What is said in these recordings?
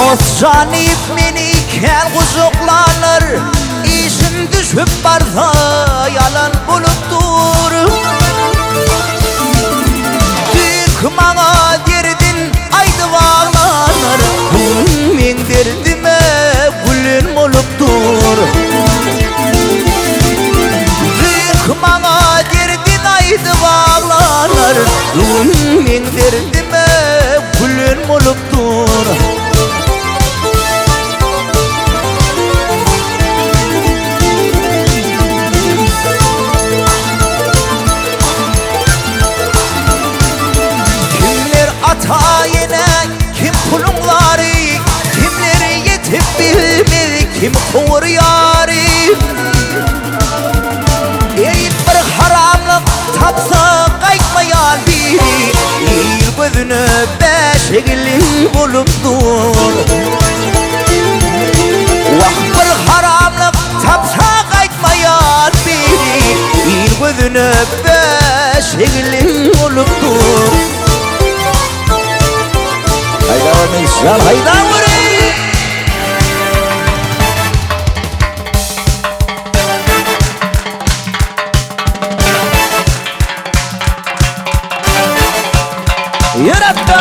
dost canip meni kel kucuklanır, işin düşüp barsa yalan buluptur. Tük bana derdin aydı bağlanır, men derdime gülün buluptur. Tük bana derdin aydı bağlanır, men derdime gülün buluptur. Ata yine kim pulunları, kimleri yetip bilmedi, kim kovur yari. Erip bir haramlık tapsa kaytmayan biri, il gözünü beşeğilin buluptur. Vah bir haramlık tapsa kaytmayan biri, il gözünü beşeğilin buluptur. Hayda Meysel, hayda vurayım. Yaratta.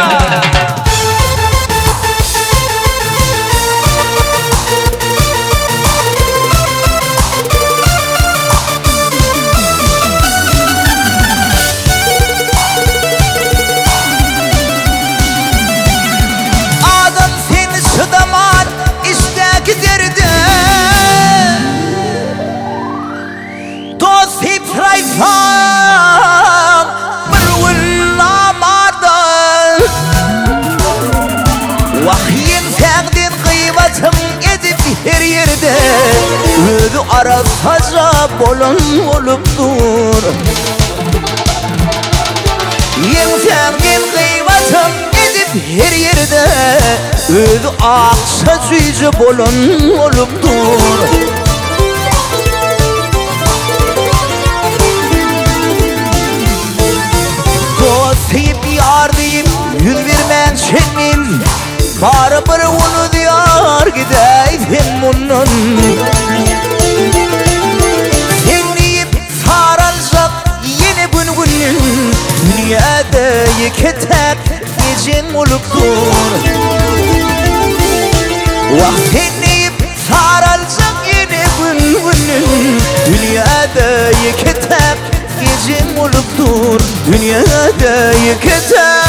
Sıdaman işte giderdi, dost hipraysan bir ullamardan. Vahyin sendin kıymatım edip her yerde, özü arasaca bolun oluptur. Yen sendin kıymatım her yerde, özü aksa cüce bolun oluptur. Dost deyip yar deyip yüz vermen senin, bari bir onu diyar gideydim bunun. Sen deyip sarılacak yeni gün, dünyada yıketek gecen oluptur. Vaktinleyip sarılacak yine gün, dünyada yıketek gecen oluptur. Dünyada yıketek